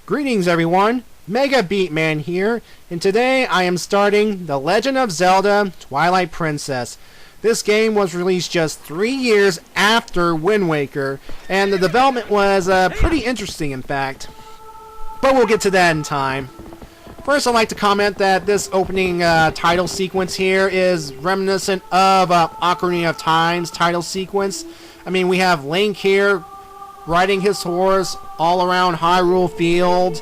Greetings everyone, Mega Beatman here, and today I am starting The Legend of Zelda Twilight Princess. This game was released just 3 years after Wind Waker, and the development was pretty interesting in fact. But we'll get to that in time. First, I'd like to comment that this opening title sequence here is reminiscent of Ocarina of Time's title sequence. I mean, we have Link here riding his horse all around Hyrule Field,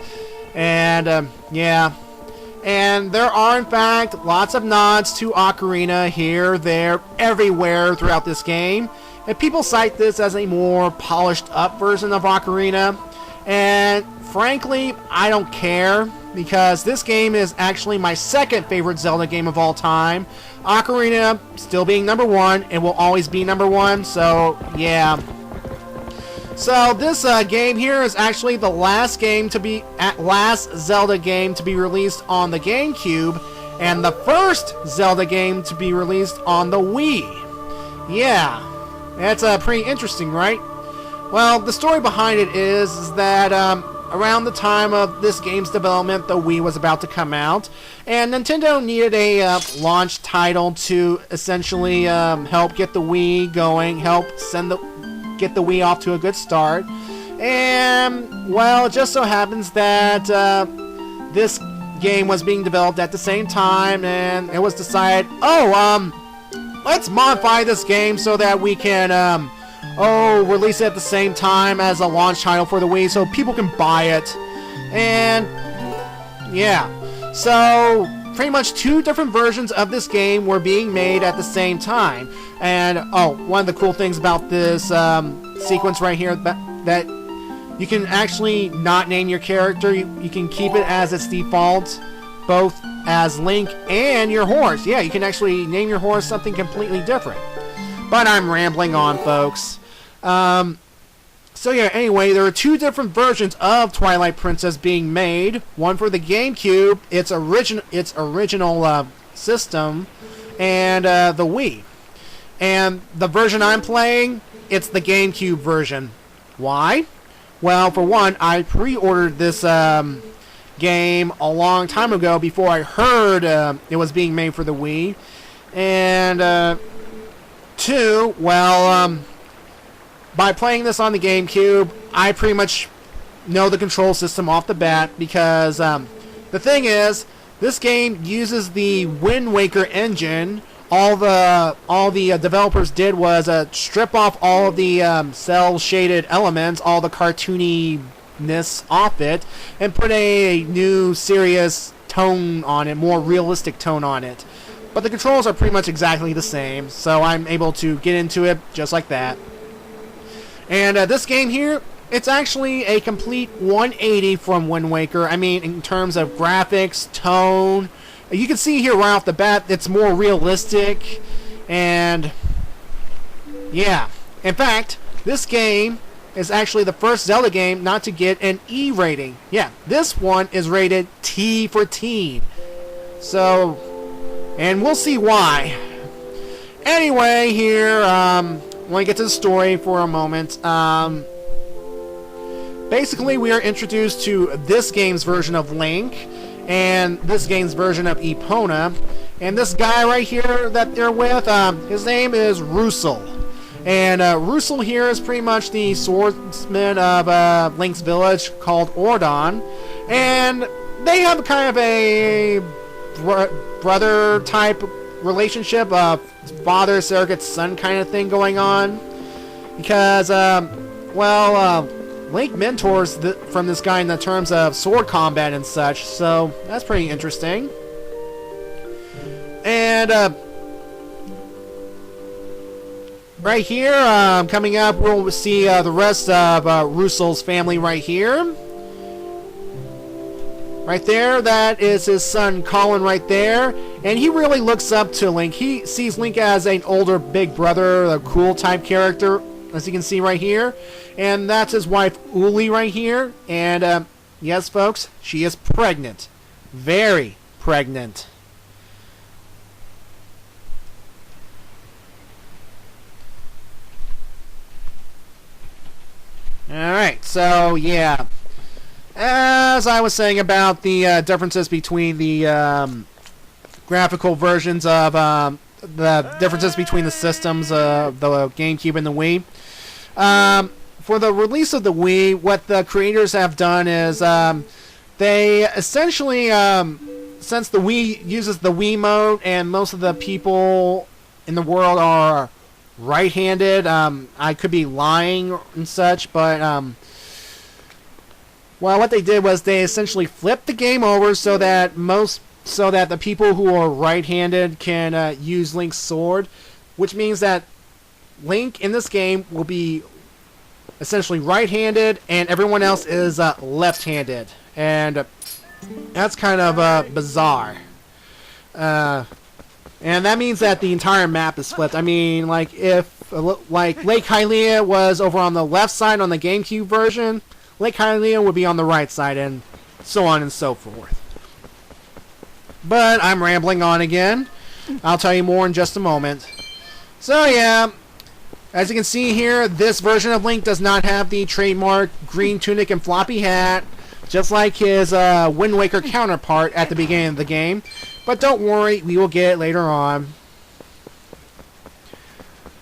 and yeah. And there are, in fact, lots of nods to Ocarina here, there, everywhere throughout this game. And people cite this as a more polished up version of Ocarina. And frankly, I don't care, because this game is actually my second favorite Zelda game of all time. Ocarina still being number one, and will always be number one, so yeah. So this game here is actually the last Zelda game to be released on the GameCube, and the first Zelda game to be released on the Wii. Yeah, that's pretty interesting, right? Well, the story behind it is that around the time of this game's development, the Wii was about to come out, and Nintendo needed a launch title to essentially help get the Wii going, help get the Wii off to a good start. And well, it just so happens that this game was being developed at the same time, and it was decided, let's modify this game so that we can release it at the same time as a launch title for the Wii so people can buy it. And yeah, so pretty much two different versions of this game were being made at the same time. And one of the cool things about this sequence right here, that you can actually not name your character. You can keep it as its default, both as Link and your horse. Yeah, you can actually name your horse something completely different. But I'm rambling on, folks. So yeah, anyway, there are two different versions of Twilight Princess being made. One for the GameCube, its original system, and the Wii. And the version I'm playing, it's the GameCube version. Why? Well, for one, I pre-ordered this game a long time ago before I heard it was being made for the Wii. And two, well, by playing this on the GameCube, I pretty much know the control system off the bat, because the thing is, this game uses the Wind Waker engine. All the developers did was strip off all of the cel-shaded elements, all the cartooniness off it, and put a new serious tone on it, more realistic tone on it. But the controls are pretty much exactly the same, so I'm able to get into it just like that. And this game here, it's actually a complete 180 from Wind Waker. I mean, in terms of graphics, tone. You can see here right off the bat, it's more realistic. And yeah. In fact, this game is actually the first Zelda game not to get an E rating. Yeah, this one is rated T for teen. So, and we'll see why. Anyway, here, when we get to the story for a moment, basically we are introduced to this game's version of Link, and this game's version of Epona, and this guy right here that they're with, his name is Russell. And Russell here is pretty much the swordsman of Link's village called Ordon, and they have kind of a brother type relationship, father surrogate son kind of thing going on, because Link mentors from this guy in the terms of sword combat and such, so that's pretty interesting. And right here, coming up, we'll see the rest of Russel's family right here. Right there, that is his son Colin right there, and he really looks up to Link. He sees Link as an older big brother, a cool type character, as you can see right here. And that's his wife Uli right here, and yes folks, she is pregnant. Very pregnant. Alright, so yeah. as I was saying about the differences between the graphical versions of the differences between the systems, the GameCube and the Wii. For the release of the Wii, what the creators have done is they essentially, since the Wii uses the Wii mode and most of the people in the world are right-handed, I could be lying and such, but well, what they did was they essentially flipped the game over so that the people who are right-handed can use Link's sword, which means that Link in this game will be essentially right-handed and everyone else is left-handed, and that's kind of bizarre. And that means that the entire map is flipped. I mean, like if Lake Hylia was over on the left side on the GameCube version, Lake Hylia would be on the right side, and so on and so forth. But I'm rambling on again. I'll tell you more in just a moment. So yeah, as you can see here, this version of Link does not have the trademark green tunic and floppy hat, just like his Wind Waker counterpart at the beginning of the game. But don't worry, we will get it later on.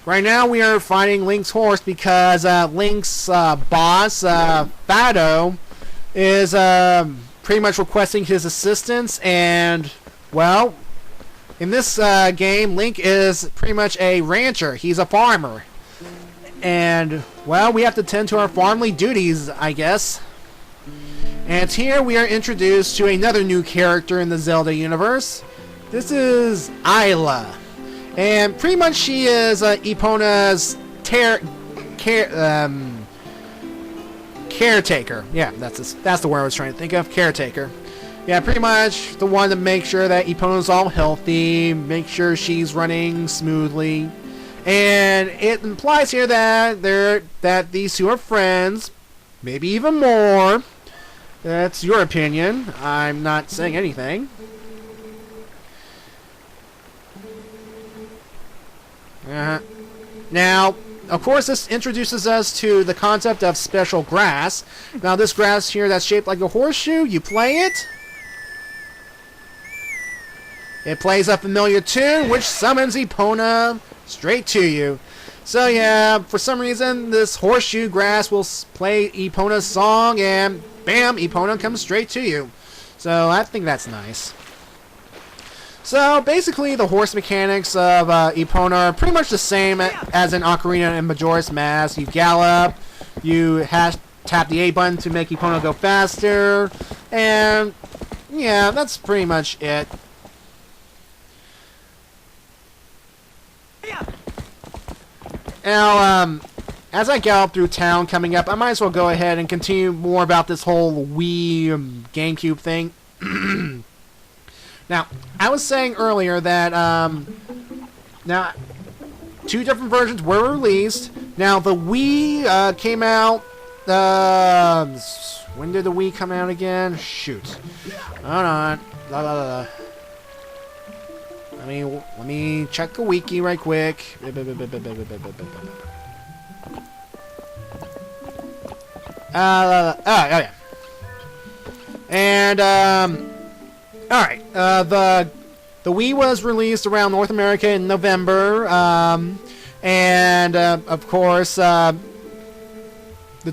Right now we are fighting Link's horse because Link's boss, Fado, is pretty much requesting his assistance, and, well, in this game, Link is pretty much a rancher. He's a farmer. And, well, we have to tend to our farmly duties, I guess. And here we are introduced to another new character in the Zelda universe. This is Isla. And pretty much she is Epona's caretaker. Yeah, that's the word I was trying to think of. Caretaker. Yeah, pretty much the one to make sure that Epona's all healthy, make sure she's running smoothly. And it implies here that these two are friends, maybe even more. That's your opinion. I'm not saying anything. Now, of course, this introduces us to the concept of special grass. Now, this grass here that's shaped like a horseshoe, you play it. It plays a familiar tune, which summons Epona straight to you. So, yeah, for some reason, this horseshoe grass will play Epona's song, and bam, Epona comes straight to you. So, I think that's nice. So, basically, the horse mechanics of Epona are pretty much the same as in Ocarina and Majora's Mask. You gallop, you tap the A button to make Epona go faster, and, yeah, that's pretty much it. Now, as I gallop through town coming up, I might as well go ahead and continue more about this whole Wii GameCube thing. Now, I was saying earlier that, now, two different versions were released. Now, the Wii came out, when did the Wii come out again? Shoot. Hold on. Let me check the wiki right quick. Oh, yeah. And, alright, the Wii was released around North America in November, and, of course, the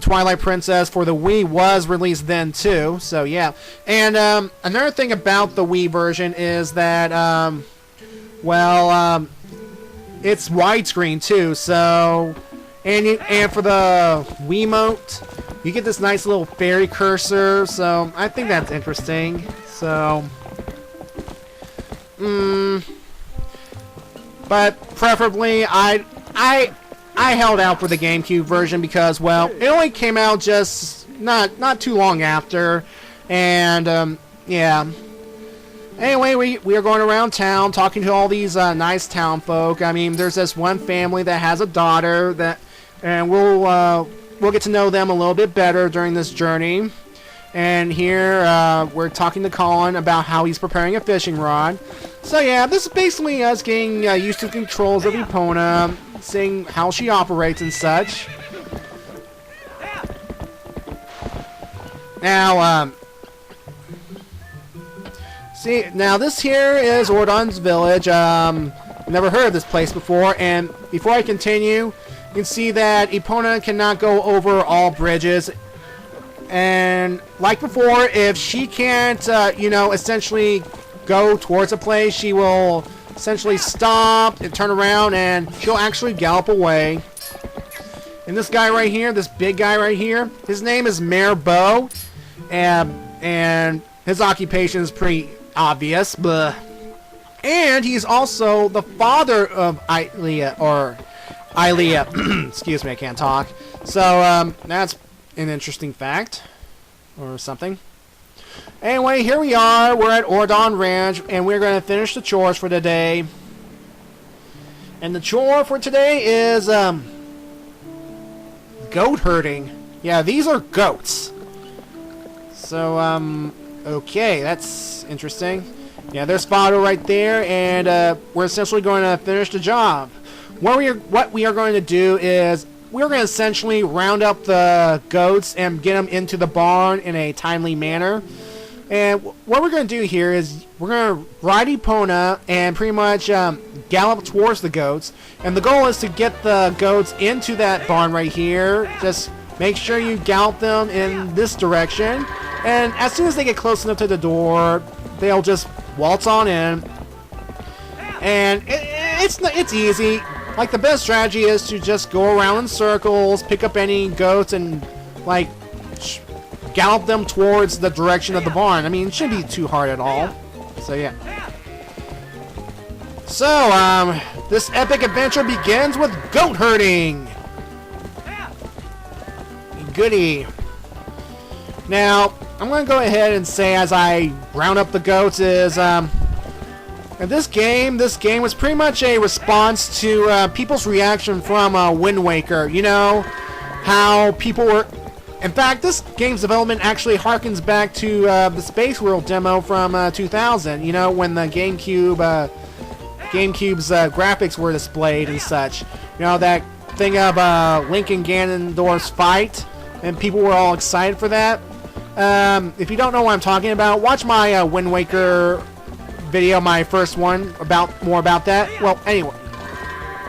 Twilight Princess for the Wii was released then, too, so, yeah. And, another thing about the Wii version is that, it's widescreen, too, so, and for the Wiimote, you get this nice little fairy cursor, so I think that's interesting. So, but preferably, I held out for the GameCube version because, well, it only came out just not too long after, and yeah. Anyway, we are going around town talking to all these nice town folk. I mean, there's this one family that has a daughter and we'll get to know them a little bit better during this journey. And here, we're talking to Colin about how he's preparing a fishing rod. So yeah, this is basically us getting used to the controls of Epona, seeing how she operates and such. Now, see, now this here is Ordon's village. Never heard of this place before, and before I continue, you can see that Epona cannot go over all bridges. And like before, if she can't, you know, essentially go towards a place, she will essentially stop and turn around, and she'll actually gallop away. And this guy right here, this big guy right here, his name is Mayor Bo, and his occupation is pretty obvious, but and he's also the father of Ilea, excuse me, I can't talk. So that's an interesting fact, or something. Anyway, here we are. We're at Ordon Ranch, and we're going to finish the chores for the day. And the chore for today is goat herding. Yeah, these are goats. So okay, that's interesting. Yeah, there's Fado right there, and we're essentially going to finish the job. What we are going to do is we're going to essentially round up the goats and get them into the barn in a timely manner. And what we're going to do here is we're going to ride Epona and pretty much gallop towards the goats. And the goal is to get the goats into that barn right here. Just make sure you gallop them in this direction. And as soon as they get close enough to the door, they'll just waltz on in. And it's easy. Like, the best strategy is to just go around in circles, pick up any goats, and, like, gallop them towards the direction of the barn. I mean, it shouldn't be too hard at all. So, yeah. So, this epic adventure begins with goat herding. Goody. Now, I'm going to go ahead and say, as I round up the goats, is, and this game was pretty much a response to people's reaction from Wind Waker. You know, how people were... In fact, this game's development actually harkens back to the Space World demo from 2000. You know, when the GameCube's graphics were displayed and such. You know, that thing of Link and Ganondorf's fight, and people were all excited for that. If you don't know what I'm talking about, watch my Wind Waker video, my first one, more about that. Well, anyway,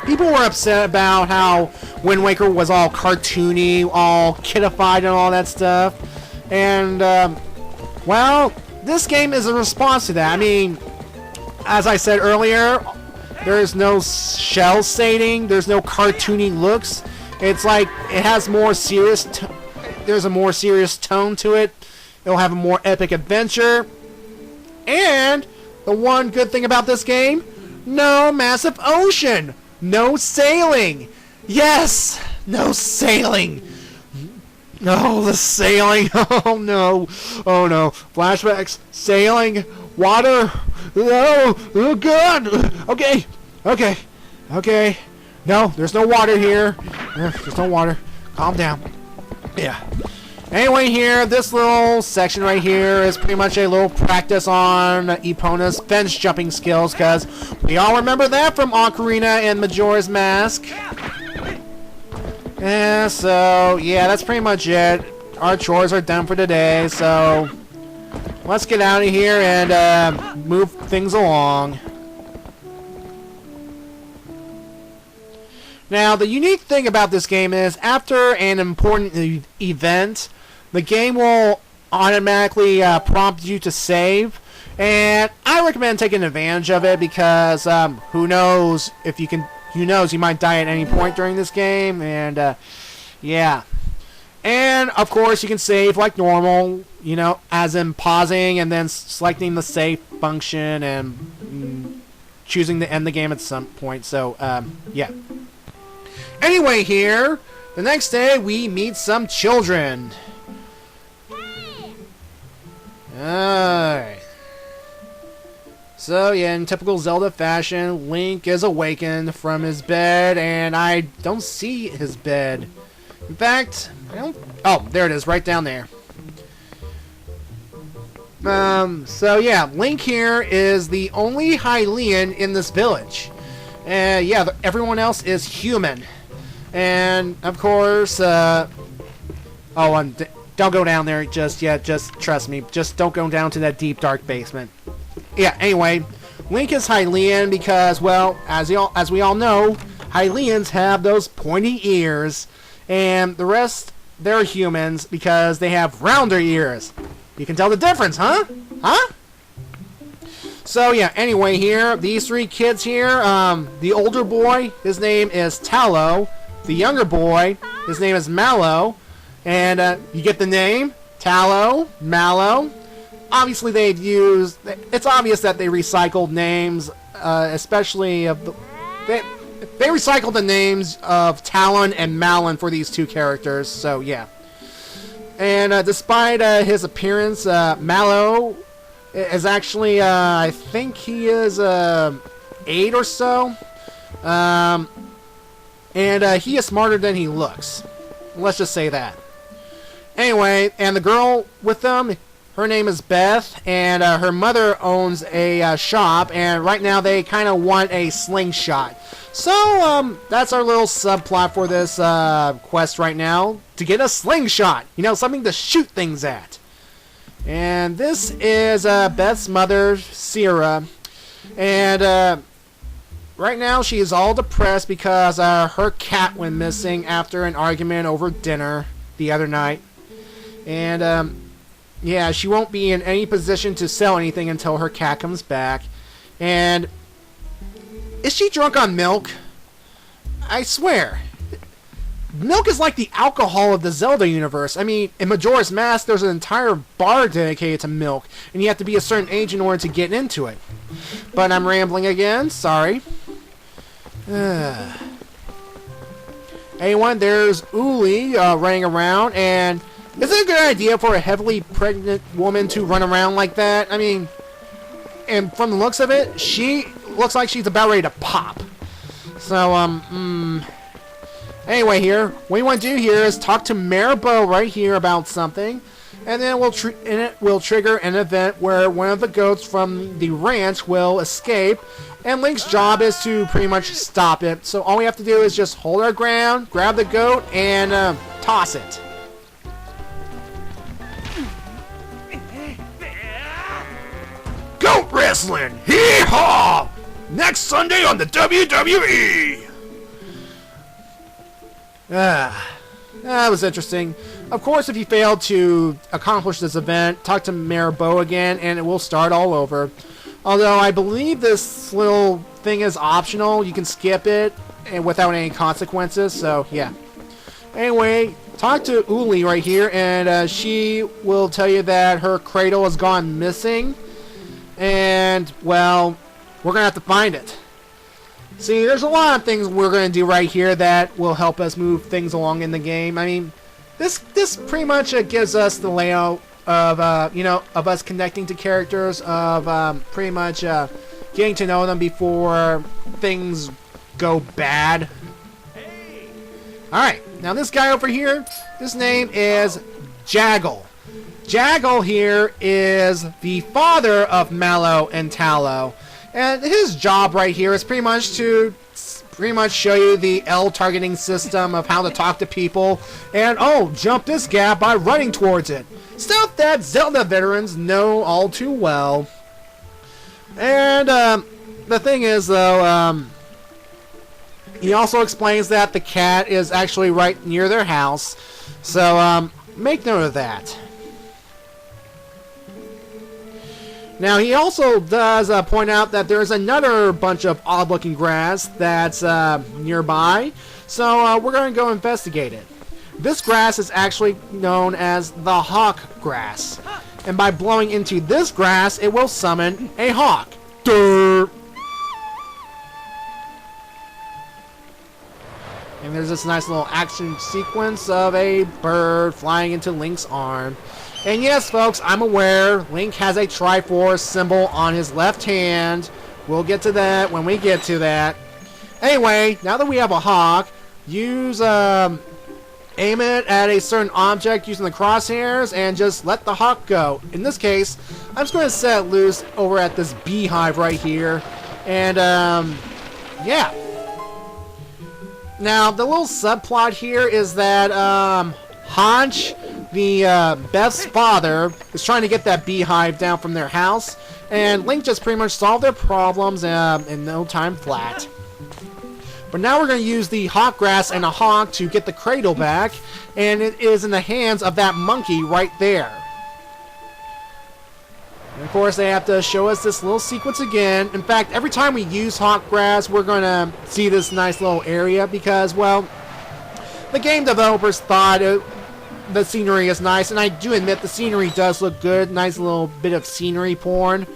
people were upset about how Wind Waker was all cartoony, all kidified and all that stuff. And, well, this game is a response to that. I mean, as I said earlier, there is no shell shading, there's no cartoony looks. It's like, it has more serious, there's a more serious tone to it. It'll have a more epic adventure. And the one good thing about this game, no massive ocean. No sailing. Yes, no sailing. No, the sailing. Oh no. Oh no. Flashbacks. Sailing. Water. Oh god. Okay. Okay. Okay. No, there's no water here. There's no water. Calm down. Yeah. Anyway, here, this little section right here is pretty much a little practice on Epona's fence jumping skills, because we all remember that from Ocarina and Majora's Mask. Yeah, so, yeah, that's pretty much it. Our chores are done for today, so let's get out of here and move things along. Now, the unique thing about this game is, after an important event, the game will automatically prompt you to save, and I recommend taking advantage of it because who knows if you can. Who knows, you might die at any point during this game, and yeah. And of course, you can save like normal, you know, as in pausing and then selecting the save function and choosing to end the game at some point. So yeah. Anyway, here, the next day we meet some children. Alright. So, yeah, in typical Zelda fashion, Link is awakened from his bed, and I don't see his bed. In fact, I don't... Oh, there it is, right down there. So, yeah, Link here is the only Hylian in this village. And, yeah, everyone else is human. And, of course, don't don't go down there just yet. Just trust me. Just don't go down to that deep, dark basement. Yeah, anyway, Link is Hylian because, well, as we all know, Hylians have those pointy ears, and the rest, they're humans because they have rounder ears. You can tell the difference, huh? Huh? So yeah, anyway here, these three kids here, the older boy, his name is Tallow. The younger boy, his name is Mallow. And you get the name? Tallow, Mallow. Obviously it's obvious that they recycled names, especially of the... They recycled the names of Talon and Malon for these two characters, so yeah. And despite his appearance, Mallow is actually, I think he is 8 or so. And he is smarter than he looks. Let's just say that. Anyway, and the girl with them, her name is Beth, and her mother owns a shop, and right now they kind of want a slingshot. So, that's our little subplot for this quest right now, to get a slingshot. You know, something to shoot things at. And this is Beth's mother, Sierra, and right now she is all depressed because her cat went missing after an argument over dinner the other night. And, yeah, she won't be in any position to sell anything until her cat comes back. And is she drunk on milk? I swear. Milk is like the alcohol of the Zelda universe. I mean, in Majora's Mask, there's an entire bar dedicated to milk, and you have to be a certain age in order to get into it. But I'm rambling again. Sorry. Anyone, there's Uli running around, and is it a good idea for a heavily pregnant woman to run around like that? I mean, and from the looks of it, she looks like she's about ready to pop. So, anyway here, what we want to do here is talk to Maribel right here about something, and then it will trigger an event where one of the goats from the ranch will escape, and Link's job is to pretty much stop it. So all we have to do is just hold our ground, grab the goat, and toss it. Goat wrestling! Hee-haw! Next Sunday on the WWE! That was interesting. Of course, if you fail to accomplish this event, talk to Maribel again, and it will start all over. Although, I believe this little thing is optional. You can skip it and without any consequences, so yeah. Anyway, talk to Uli right here, and she will tell you that her cradle has gone missing. And, well, we're going to have to find it. See, there's a lot of things we're going to do right here that will help us move things along in the game. I mean, this pretty much gives us the layout of, you know, of us connecting to characters, of pretty much getting to know them before things go bad. Hey. Alright, now this guy over here, his name is Jaggle. Jaggle here is the father of Mallow and Tallow. And his job right here is pretty much to show you the L targeting system of how to talk to people, and oh, jump this gap by running towards it. Stuff that Zelda veterans know all too well. And the thing is, though, he also explains that the cat is actually right near their house, so make note of that. Now, he also does point out that there's another bunch of odd-looking grass that's nearby, so we're going to go investigate it. This grass is actually known as the hawk grass, and by blowing into this grass, it will summon a hawk. Durr. And there's this nice little action sequence of a bird flying into Link's arm. And yes, folks, I'm aware Link has a Triforce symbol on his left hand. We'll get to that when we get to that. Anyway, now that we have a hawk, use aim it at a certain object using the crosshairs and just let the hawk go. In this case, I'm just going to set it loose over at this beehive right here. And yeah. Now, the little subplot here is that Hanch, the Beth's father, is trying to get that beehive down from their house, and Link just pretty much solved their problems in no time flat. But now we're going to use the hawk grass and a hawk to get the cradle back, and it is in the hands of that monkey right there. And of course, they have to show us this little sequence again. In fact, every time we use hawk grass, we're going to see this nice little area because, well, the game developers thought the scenery is nice, and I do admit the scenery does look good. Nice little bit of scenery porn,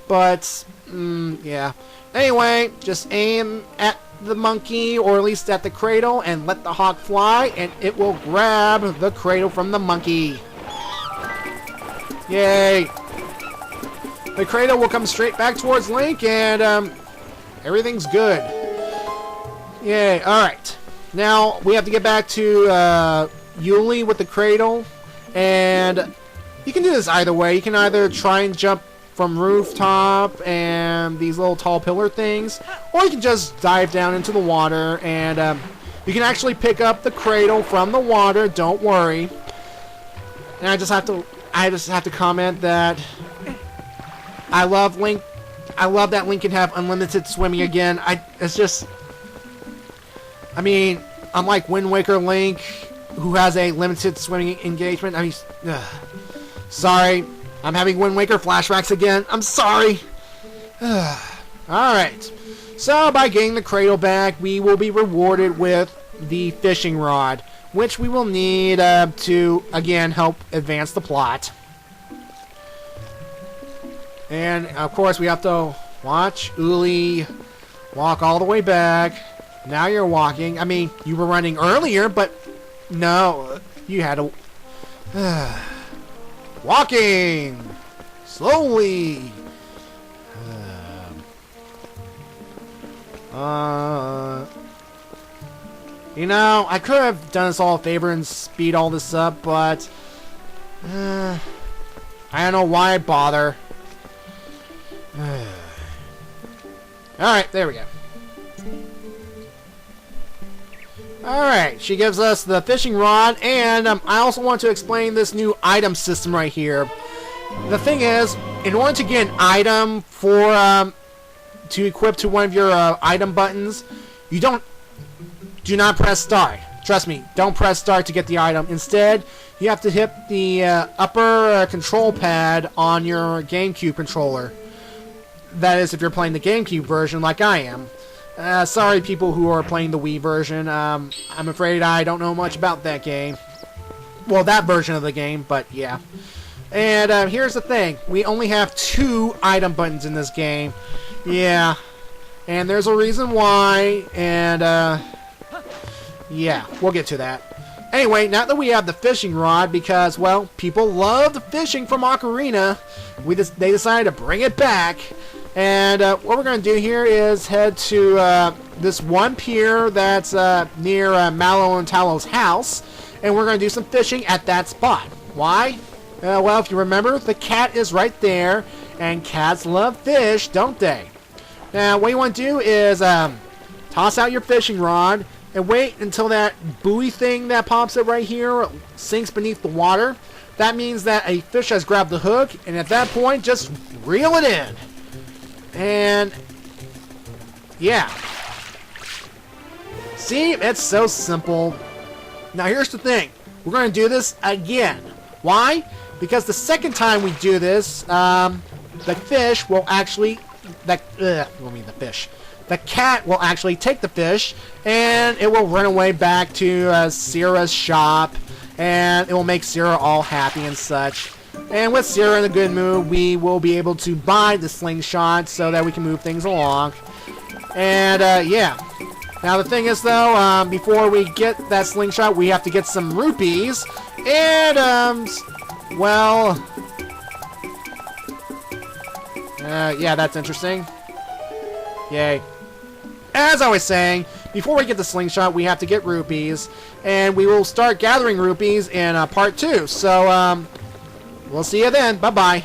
but, yeah. Anyway, just aim at the monkey, or at least at the cradle, and let the hawk fly, and it will grab the cradle from the monkey. Yay! The cradle will come straight back towards Link, and everything's good. Yay! Alright. Now, we have to get back to Yuli with the cradle, and you can do this either way. You can either try and jump from rooftop and these little tall pillar things, or you can just dive down into the water, and you can actually pick up the cradle from the water, don't worry. And I just have to comment that I love Link. I love that Link can have unlimited swimming again. It's just, I mean, unlike Wind Waker Link, who has a limited swimming engagement, I mean, sorry, I'm having Wind Waker flashbacks again. I'm sorry. Alright. So, by getting the cradle back, we will be rewarded with the fishing rod, which we will need to, again, help advance the plot. And, of course, we have to watch Uli walk all the way back. Now you're walking. I mean, you were running earlier, but no, you had to... walking slowly. You know, I could have done us all a favor and speed all this up, but I don't know why I bother. Alright, there we go. Alright, she gives us the fishing rod, and I also want to explain this new item system right here. The thing is, in order to get an item for to equip to one of your item buttons, you do not press start. Trust me, don't press start to get the item. Instead, you have to hit the upper control pad on your GameCube controller. That is, if you're playing the GameCube version like I am. Sorry, people who are playing the Wii version. I'm afraid I don't know much about that game. Well, that version of the game, but yeah. And here's the thing. We only have 2 item buttons in this game. Yeah. And there's a reason why, and yeah, we'll get to that. Anyway, now that we have the fishing rod, because, well, people love the fishing from Ocarina, they decided to bring it back. And what we're going to do here is head to this one pier that's near Mallow and Tallow's house, and we're going to do some fishing at that spot. Why? Well, if you remember, the cat is right there, and cats love fish, don't they? Now, what you want to do is toss out your fishing rod and wait until that buoy thing that pops up right here sinks beneath the water. That means that a fish has grabbed the hook, and at that point, just reel it in. And yeah. See, it's so simple. Now here's the thing. We're going to do this again. Why? Because the second time we do this, the fish will actually... The cat will actually take the fish, and it will run away back to Sierra's shop, and it will make Sierra all happy and such. And with Sierra in a good mood, we will be able to buy the slingshot so that we can move things along. And, yeah. Now, the thing is, though, before we get that slingshot, we have to get some rupees. And, well... yeah, that's interesting. Yay. As I was saying, before we get the slingshot, we have to get rupees. And we will start gathering rupees in part 2. So, we'll see you then. Bye-bye.